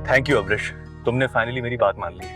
Thank you Abrish, तुमने finally मेरी बात मान ली।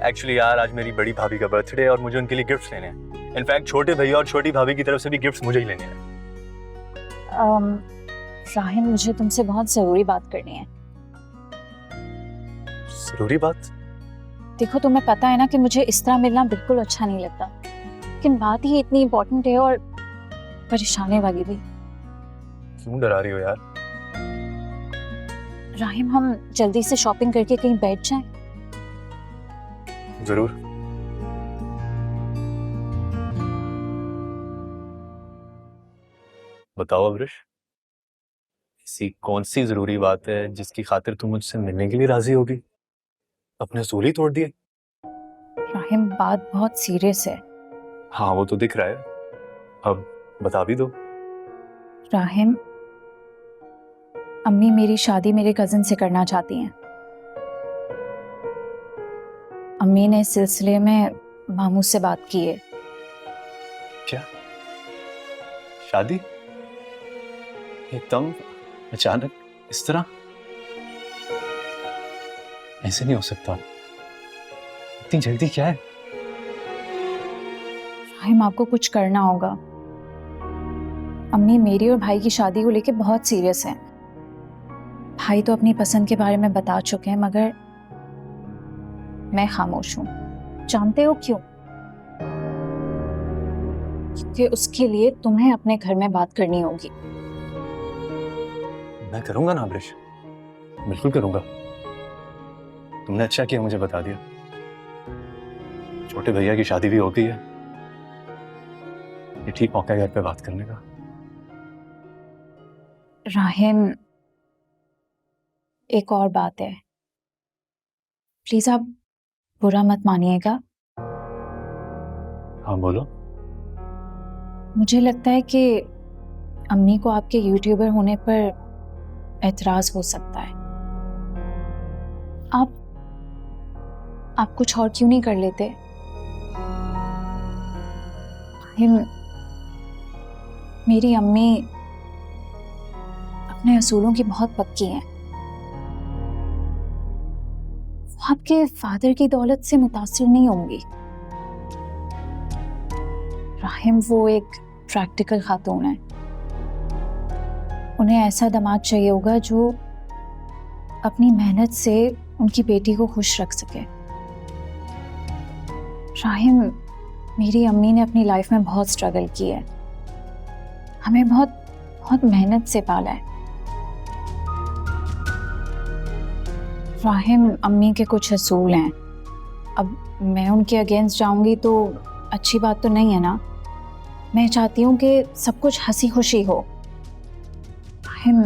एक्चुअली यार आज मेरी बड़ी भाभी का बर्थडे है और मुझे उनके लिए गिफ्ट्स लेने हैं। इनफैक्ट छोटे भैया और छोटी भाभी की तरफ से भी गिफ्ट्स मुझे ही लेने हैं। राहिम, मुझे तुमसे बहुत जरूरी बात करनी है। जरूरी बात? देखो, तुम्हें पता है ना कि मुझे इस तरह मिलना बिल्कुल अच्छा नहीं लगता, लेकिन बात ही इतनी इम्पोर्टेंट है और परेशानी वाली भी। क्यों डरा रही हो यार? राहिम, हम जल्दी से शॉपिंग करके कहीं बैठ जाएं? जरूर। बताओ अब्रिश, ऐसी कौन सी जरूरी बात है जिसकी खातिर तुम मुझसे मिलने के लिए राजी होगी? अपने असूल ही तोड़ दिए। राहिम, बात बहुत सीरियस है। हाँ वो तो दिख रहा है, अब बता भी दो। राहिम, अम्मी मेरी शादी मेरे कजिन से करना चाहती हैं। अम्मी ने इस सिलसिले में मामू से बात की है। क्या? शादी? एकदम अचानक इस तरह? ऐसे नहीं हो सकता। इतनी जल्दी क्या है? राहिम, आपको कुछ करना होगा। अम्मी मेरी और भाई की शादी को लेकर बहुत सीरियस हैं। भाई तो अपनी पसंद के बारे में बता चुके हैं, मगर मैं खामोश हूं। जानते हो क्यों? क्योंकि उसके लिए तुम्हें अपने घर में बात करनी होगी। मैं करूंगा ना अब्रिश, बिल्कुल करूंगा। तुमने अच्छा किया मुझे बता दिया। छोटे भैया की शादी भी हो गई है, ये ठीक मौका है घर पे बात करने का। राहिम, एक और बात है, प्लीज आप बुरा मत मानिएगा। हाँ बोलो। मुझे लगता है कि अम्मी को आपके यूट्यूबर होने पर एतराज हो सकता है। आप कुछ और क्यों नहीं कर लेते? मेरी अम्मी अपने असूलों की बहुत पक्की हैं। वो आपके फादर की दौलत से मुतासिर नहीं होंगी। राहिम, वो एक प्रैक्टिकल खातून है। उन्हें ऐसा दामाद चाहिए होगा जो अपनी मेहनत से उनकी बेटी को खुश रख सके। राहिम, मेरी अम्मी ने अपनी लाइफ में बहुत स्ट्रगल की है, हमें बहुत बहुत मेहनत से पाला है। राहिम, अम्मी के कुछ असूल हैं, अब मैं उनके अगेंस्ट जाऊंगी तो अच्छी बात तो नहीं है ना। मैं चाहती हूँ कि सब कुछ हंसी खुशी हो। राहिम,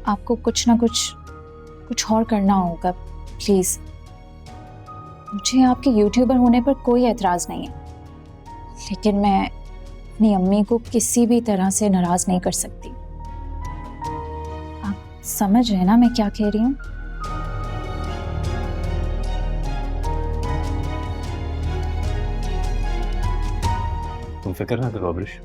आपको कुछ ना कुछ और करना होगा प्लीज। मुझे आपके यूट्यूबर होने पर कोई एतराज नहीं है, लेकिन मैं अपनी अम्मी को किसी भी तरह से नाराज नहीं कर सकती। आप समझ रहे हैं ना मैं क्या कह रही हूँ? तुम फिक्र ना करो अब्रिश,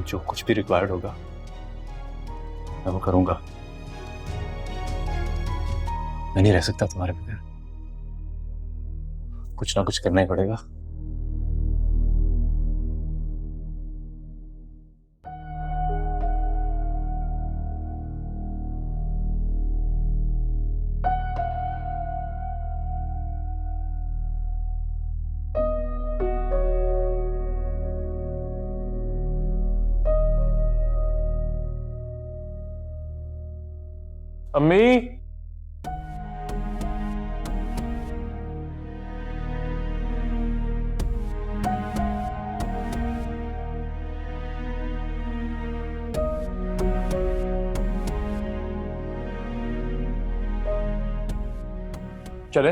जो कुछ भी रिक्वायर्ड होगा मैं वो करूंगा। मैं नहीं रह सकता तुम्हारे बगैर, कुछ ना कुछ करना ही पड़ेगा। अम्मी, चले?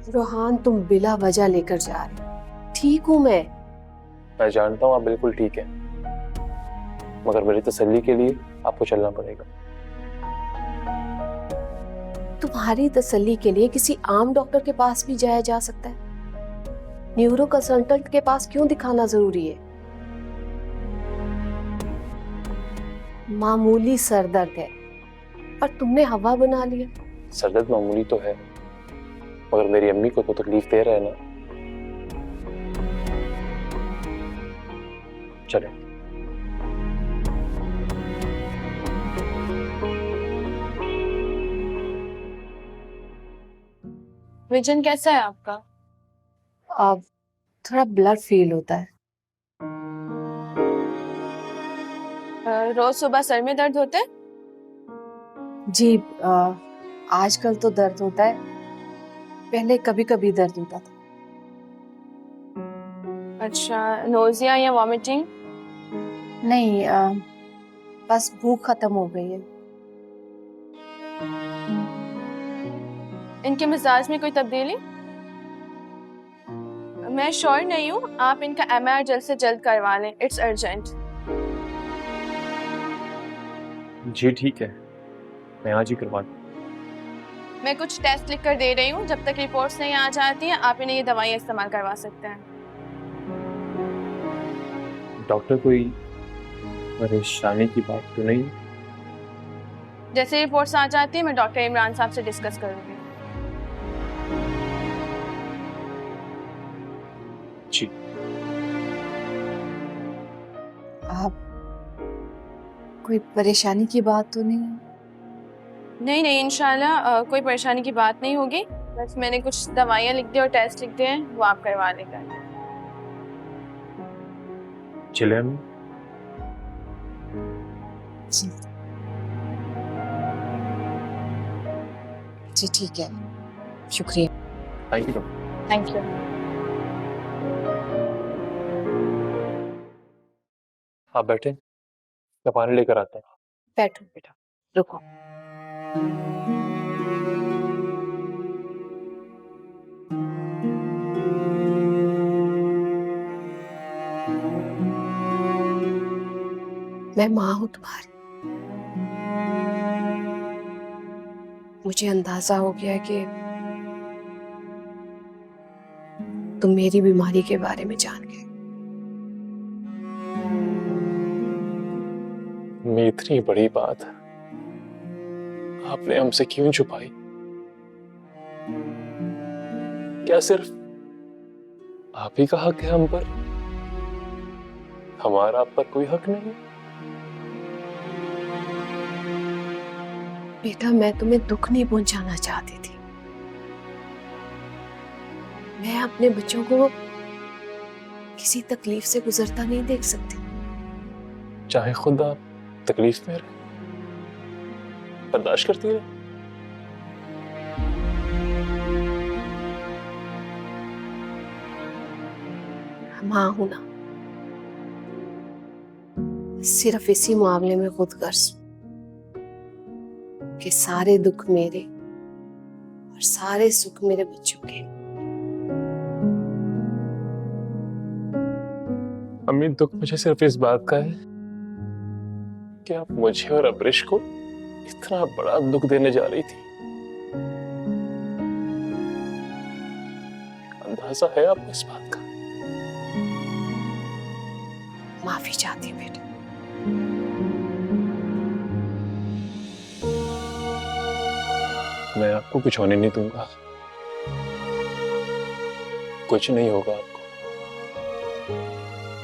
रोहान, तुम बिला वजह लेकर जा रहे। ठीक हूं मैं जानता हूँ आप बिल्कुल ठीक है, मगर मेरी तसल्ली के लिए आपको चलना पड़ेगा। तुम्हारी तसल्ली के लिए किसी आम डॉक्टर के पास भी जाया जा सकता है। न्यूरो कंसल्टेंट के पास क्यों दिखाना जरूरी है? मामूली सर दर्द है और तुमने हवा बना लिया। सरदर्द मामूली तो है, मगर मेरी अम्मी को तो तकलीफ दे रहा है ना। चले। विजन कैसा है आपका? अब थोड़ा ब्लर फील होता है। रोज सुबह सर में दर्द होता है? जी आजकल तो दर्द होता है, पहले कभी कभी दर्द होता था। अच्छा, नोजिया या वॉमिटिंग? नहीं बस भूख खत्म हो गई है। इनके मिजाज में कोई तब्दीली? मैं श्योर नहीं हूँ, आप इनका MR जल्द से जल्द करवा लें, इट्स अर्जेंट। जी ठीक है, मैं आज ही करवा दूँ। मैं कुछ टेस्ट लिख कर दे रही हूँ, जब तक रिपोर्ट्स नहीं आ जाती हैं आप इन्हें ये दवाइयाँ इस्तेमाल करवा सकते हैं। डॉक्टर कोई परेशानी की बात तो नहीं? जैसे रिपोर्ट्स आ जाती हैं मैं डॉक्टर इमरान साहब से डिस्कस करूँगी। जी। आप कोई परेशानी की बात तो नहीं है? नहीं नहीं, इंशाल्लाह कोई परेशानी की बात नहीं होगी। बस मैंने कुछ दवाइयाँ लिख दी और टेस्ट लिख दिए हैं, वो आप करवा लेगा। चले हम। जी जी ठीक है, शुक्रिया। Thank you doctor. Thank you. आप बैठे, मैं पानी लेकर आता हूँ। बैठो बेटा, रुको। मैं माँ हूं तुम्हारी। मुझे अंदाजा हो गया कि तुम मेरी बीमारी के बारे में जान गए। मैं इतनी बड़ी बात आपने हमसे क्यों छुपाई? क्या सिर्फ आप ही का हक है हम पर? हमारा आप पर कोई हक नहीं? बेटा, मैं तुम्हें दुख नहीं पहुंचाना चाहती थी। मैं अपने बच्चों को किसी तकलीफ से गुजरता नहीं देख सकती। चाहे खुद आप तकलीफ में रहे, बर्दाश्त करती रहे। माँ हूं ना, सिर्फ इसी मामले में खुद गर्ज कि सारे दुख मेरे और सारे सुख मेरे बच्चों के। अम्मी, दुख मुझे सिर्फ इस बात का है कि आप मुझे और अब्रिश को इतना बड़ा दुख देने जा रही थी। अंदाजा है आपको इस बात का? माफी चाहती हूँ बेटा। मैं आपको कुछ होने नहीं दूंगा। कुछ नहीं होगा आपको।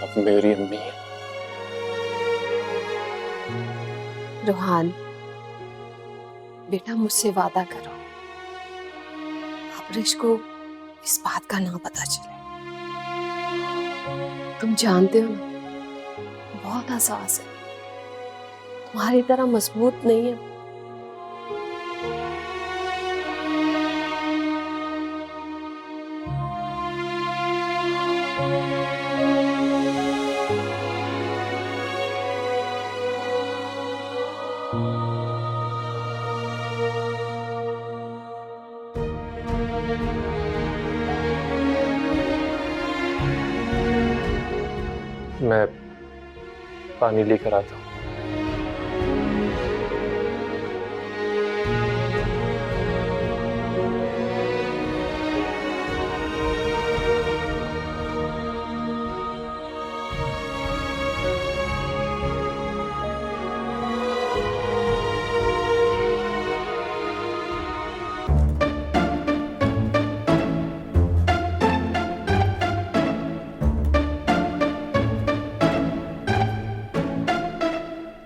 आप मेरी अम्मी हैं। रोहान बेटा, मुझसे वादा करो अब्रिश को इस बात का ना पता चले। तुम जानते हो ना, बहुत हसास है, तुम्हारी तरह मजबूत नहीं है। मैं पानी लेकर आता हूँ।